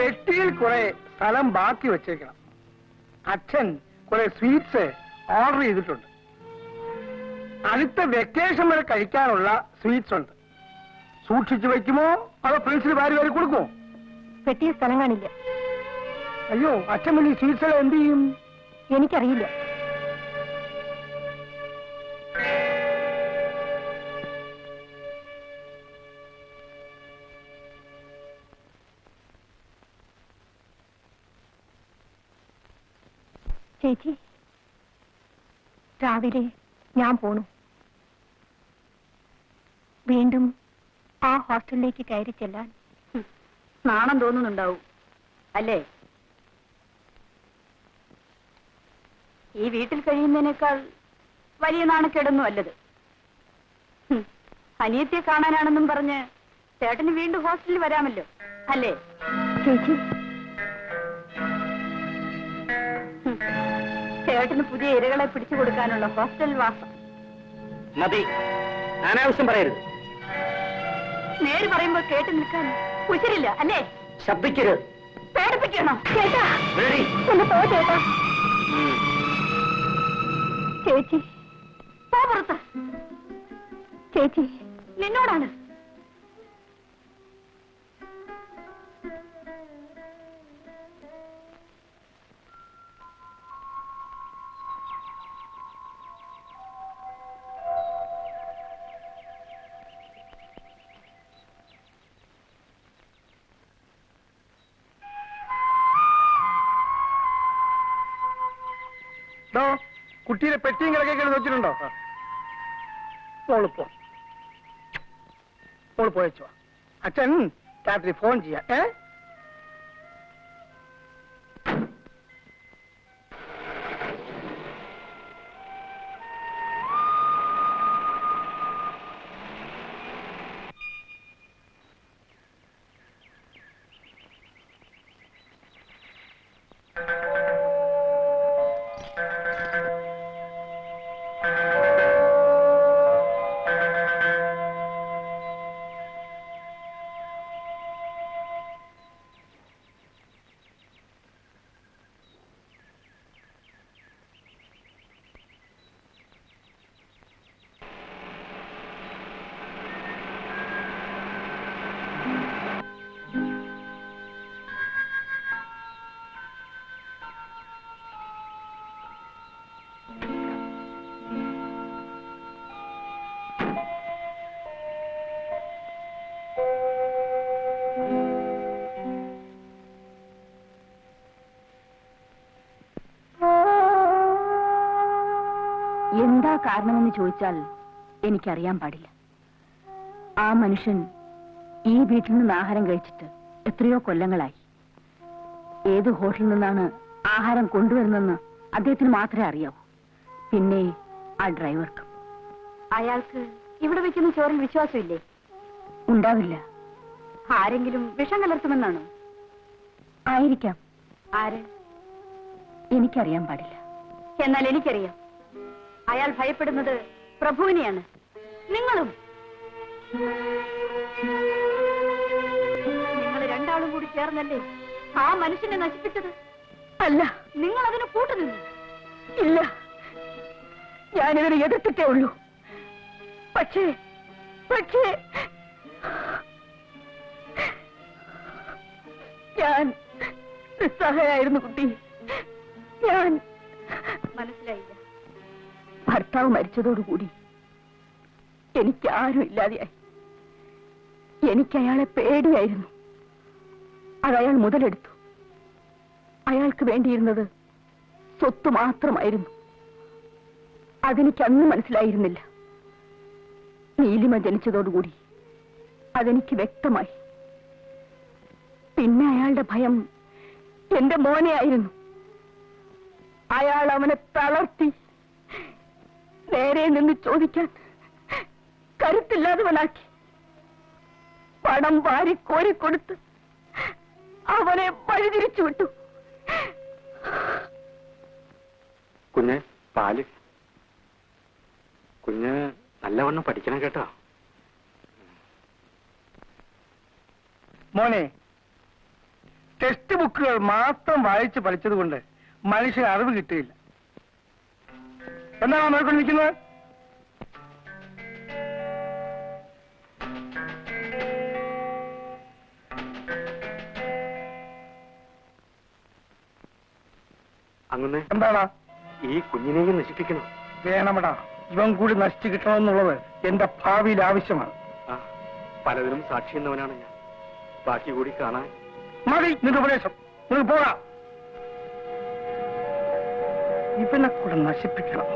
പെട്ടിയിൽ കുറെ സ്ഥലം ബാക്കി വെച്ചേക്കണം. അച്ഛൻ കുറെ സ്വീറ്റ്സ് ഓർഡർ ചെയ്തിട്ടുണ്ട്. അടുത്ത വെക്കേഷൻ വരെ കഴിക്കാനുള്ള സ്വീറ്റ്സ് ഉണ്ട്. സൂക്ഷിച്ചു വെക്കുമോ അതോ ഫ്രണ്ട്സിന് വാരി വാരി കൊടുക്കുമോ? പെട്ടിയ സ്ഥലം കാണില്ല. അയ്യോ, അച്ഛൻ പിന്നെ ഈ സ്വീറ്റ്സ് എല്ലാം എന്ത് ചെയ്യും? എനിക്കറിയില്ല. ചേച്ചി, രാവിലെ ഞാൻ പോണു. വീണ്ടും ആ ഹോസ്റ്റലിലേക്ക് കയറി ചെല്ലാൻ നാണം തോന്നുന്നുണ്ടാവും അല്ലേ? ഈ വീട്ടിൽ കഴിയുന്നതിനേക്കാൾ വലിയ നാണക്കേടൊന്നും അല്ലത്. അനിയത്തെ കാണാനാണെന്നും പറഞ്ഞ് ചേട്ടന് വീണ്ടും ഹോസ്റ്റലിൽ വരാമല്ലോ അല്ലേ? ചേച്ചി, ചേട്ടന് പുതിയ ഇരകളെ പിടിച്ചു കൊടുക്കാനുള്ള ഹോസ്റ്റൽ വാസം. മതി, അനാവശ്യം പറയരുത്. നേര് പറയുമ്പോൾ കേട്ടു നിൽക്കാൻ ഉശിരില്ല അല്ലേ? ശബ്ദിക്കരുത്. പേടിപ്പിക്കണോ? ചേട്ടാ ഒന്ന് പോ ചേട്ടാ. ചേച്ചി പോ പുറത്ത്. ചേച്ചി, നിന്നോടാണ്. കുട്ടിയുടെ പെട്ടിയും കിടക്കൊക്കെ വെച്ചിട്ടുണ്ടോ? മോള് പോയച്ചോ. അച്ഛൻ രാത്രി ഫോൺ ചെയ്യാം. എന്താ കാരണമെന്ന് ചോദിച്ചാൽ എനിക്കറിയാൻ പാടില്ല. ആ മനുഷ്യൻ ഈ വീട്ടിൽ നിന്ന് ആഹാരം കഴിച്ചിട്ട് എത്രയോ കൊല്ലങ്ങളായി. ഏത് ഹോട്ടലിൽ നിന്നാണ് ആഹാരം കൊണ്ടുവരുന്നെന്ന് അദ്ദേഹത്തിന് മാത്രമേ അറിയാവൂ. പിന്നെ ആ ഡ്രൈവർക്ക്. അയാൾക്ക് ഇവിടെ വെക്കുന്ന ചോറിൽ വിശ്വാസമില്ലേ? ഉണ്ടാവില്ല. ആരെങ്കിലും വിഷം കലർത്തുമെന്നാണോ? ആയിരിക്കാം. ആര്? എനിക്കറിയാൻ പാടില്ല. എന്നാൽ എനിക്കറിയാം. അയാൾ ഭയപ്പെടുന്നത് പ്രഭുവിനെയാണ്. നിങ്ങളും. നിങ്ങൾ രണ്ടാളും കൂടി ചേർന്നല്ലേ ആ മനുഷ്യനെ നശിപ്പിച്ചത്? അല്ല, നിങ്ങൾ അതിന് കൂട്ടുനിന്നു. ഇല്ല, ഞാനിതിനെ എതിർത്തിട്ടേ ഉള്ളൂ. പക്ഷേ ഞാൻ നിസ്സഹായായിരുന്നു കുട്ടി. ഞാൻ മനസ്സിലായില്ല. ഭർത്താവ് മരിച്ചതോടുകൂടി എനിക്ക് ആരും ഇല്ലാതെയായി. എനിക്ക് അയാളെ പേടിയായിരുന്നു. അതയാൾ മുതലെടുത്തു. അയാൾക്ക് വേണ്ടിയിരുന്നത് സ്വത്ത് മാത്രമായിരുന്നു. അതെനിക്ക് അന്ന് മനസ്സിലായിരുന്നില്ല. നീലിമ ജനിച്ചതോടുകൂടി അതെനിക്ക് വ്യക്തമായി. പിന്നെ അയാളുടെ ഭയം എന്റെ മോനെ ആയിരുന്നു. അയാൾ അവനെ തളർത്തി നേരെ നിന്ന് ചോദിക്കാൻ കരുത്തില്ലാത്തവനാക്കി. പണം വാരി കോരിക്കൊടുത്ത് അവനെ വഴിതിരിച്ചു വിട്ടു. കുഞ്ഞ് പാല്. കുഞ്ഞ് നല്ലവണ്ണം പഠിക്കണം കേട്ടോ. മോനെ, ടെക്സ്റ്റ് ബുക്കുകൾ മാത്രം വായിച്ച് പഠിച്ചതുകൊണ്ട് മനുഷ്യന് അറിവ് കിട്ടിയില്ല. എന്താണ് നോക്കൊണ്ട് നിൽക്കുന്നത്? അങ്ങനെ എന്താടാ? ഈ കുഞ്ഞിനെയും നശിപ്പിക്കണം. വേണമടാ, ഇവൻ കൂടി നശിച്ചു കിട്ടണമെന്നുള്ളത് എന്റെ ഭാവിയിൽ ആവശ്യമാണ്. ആ, പലതിനും സാക്ഷി എന്നവനാണ് ഞാൻ. ബാക്കി കൂടി കാണാൻ. മതി നിന്റെ ഉപദേശം, നിങ്ങൾ പോകാം. ഇവനെ കൂടെ നശിപ്പിക്കണം,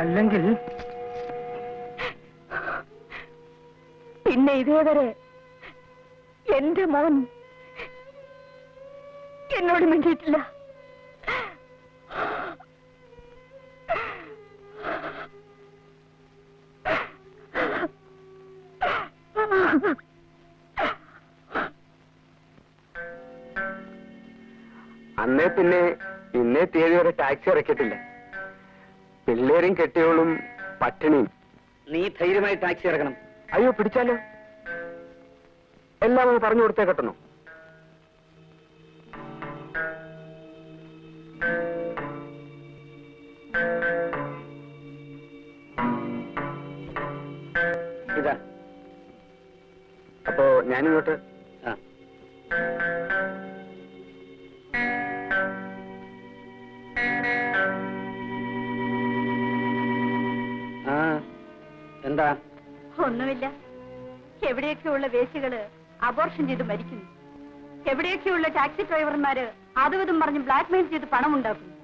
അല്ലെങ്കിൽ പിന്നെ ഇതേവരെ എന്റെ മോൻ എന്നോട് മിണ്ടിയിട്ടില്ല. അന്നേ പിന്നെ ഇന്നേ തീയതി വരെ ടാക്സി ഇറക്കിയിട്ടില്ല. പിള്ളേരും കെട്ടിയോളും പട്ടിണിയും. നീ ധൈര്യമായി ടാക്സി ഇറക്കണം. അയ്യോ, പിടിച്ചാലോ? എല്ലാം പറഞ്ഞു കൊടുത്തേ കെട്ടണോ? ഇതാ. അപ്പോ ഞാനിങ്ങോട്ട്. എന്താ? ഒന്നുമില്ല. എവിടെയൊക്കെയുള്ള വേശികള് അബോർഷൻ ചെയ്ത് മരിക്കുന്നു. എവിടെയൊക്കെയുള്ള ടാക്സി ഡ്രൈവർമാര് അതും പറഞ്ഞ് ബ്ലാക്ക്മെയിൽ ചെയ്ത് പണം ഉണ്ടാക്കുന്നു.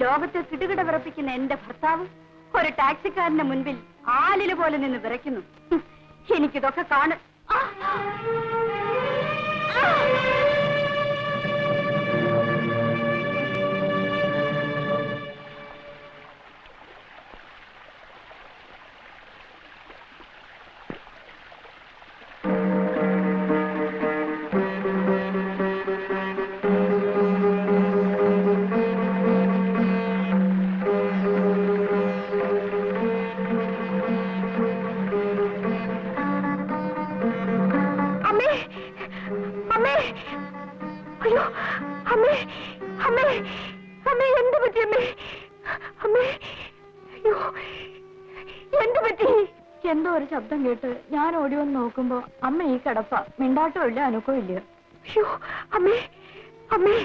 ലോകത്തെ കിടുകിട വിറപ്പിക്കുന്ന എന്റെ ഭർത്താവ് ഒരു ടാക്സിക്കാരന്റെ മുൻപിൽ ആലില് പോലെ നിന്ന് വിറയ്ക്കുന്നു. എനിക്കിതൊക്കെ കാണും. അയ്യോ അമ്മേ, അമ്മേ, അമ്മേ, എന്ത് പറ്റി അമ്മേ? അമ്മേ, അയ്യോ, എന്ത് പറ്റി? എന്തോ ഒരു ശബ്ദം കേട്ട് ഞാൻ ഓടി വന്ന് നോക്കുമ്പോ അമ്മ ഈ കിടപ്പ. മിണ്ടാട്ടോ ഇല്ല, അനക്കോ ഇല്ല. അയ്യോ അമ്മേ, അമ്മേ.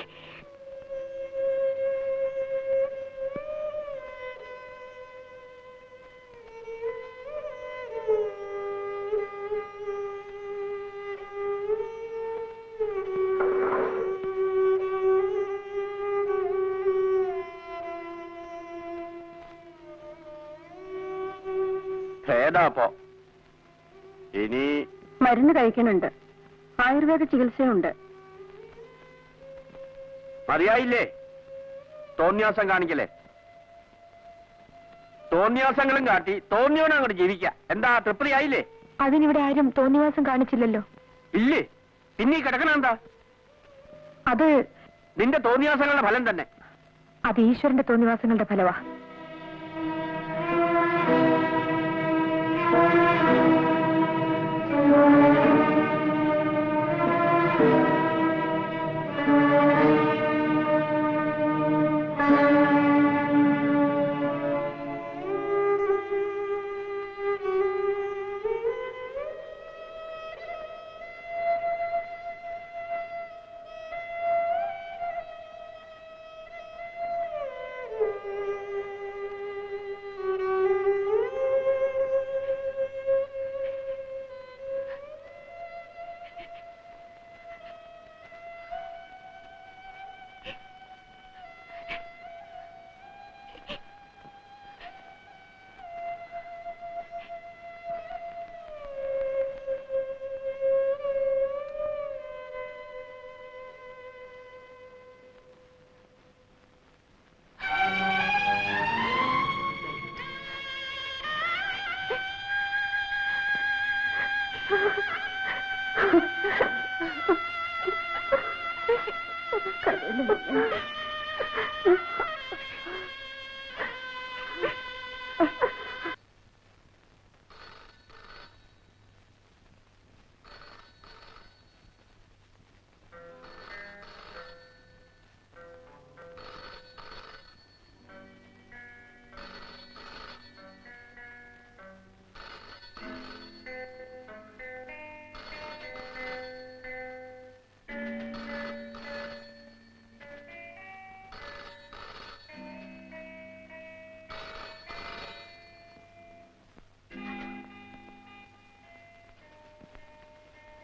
ഭേദാപ്പോ ഇനി മരുന്ന് കഴിക്കുന്നുണ്ട്, ആയുർവേദ ചികിത്സയുണ്ട്. മതിയായില്ലേ? തോന്നിയാസം കാണിക്കല്ലേ? തോന്നിയാസങ്ങളും കാട്ടി തോന്നിയോടെ അങ്ങോട്ട് ജീവിക്കാം. എന്താ, തൃപ്തിയായില്ലേ? അതിനിവിടെ ആരും തോന്നിവാസം കാണിച്ചില്ലല്ലോ. ഇല്ലേ? പിന്നെ ഈ കിടക്കണ എന്താ? അത് നിന്റെ തോന്നിയാസങ്ങളുടെ ഫലം തന്നെ. അത് ഈശ്വരന്റെ തോന്നിവാസങ്ങളുടെ ഫലവാ.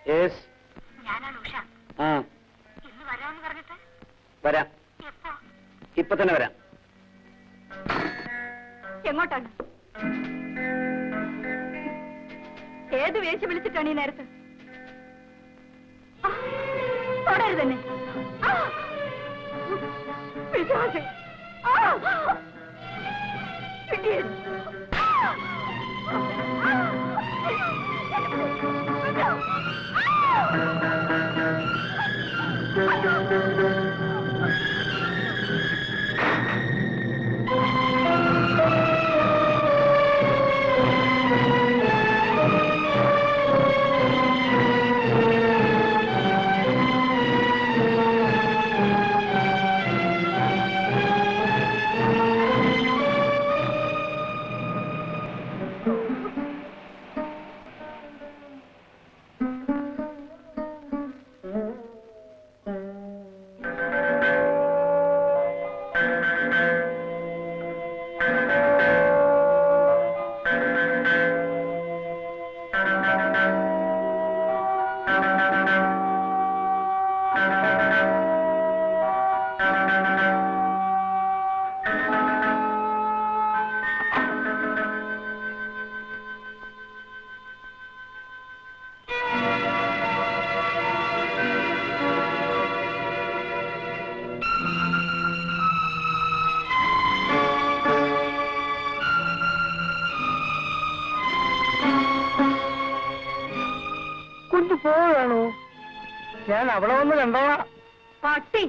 യെസ്. ഞാനാണ് ഉഷ. ആ ഇന്ന് വരാമെന്ന് പറഞ്ഞിട്ട് വരാം. എപ്പോ? ഇപ്പൊ തന്നെ വരാം. എങ്ങോട്ടാണ്? ഏത് വേശി വിളിച്ചിട്ടാണ് ഈ നേരത്ത്? തുടരുത് തന്നെ. പിശാച്. Idiot. കുഞ്ഞു പോവുകയാണോ? ഞാൻ അവിടെ വന്ന് കണ്ടോളാം. പട്ടി.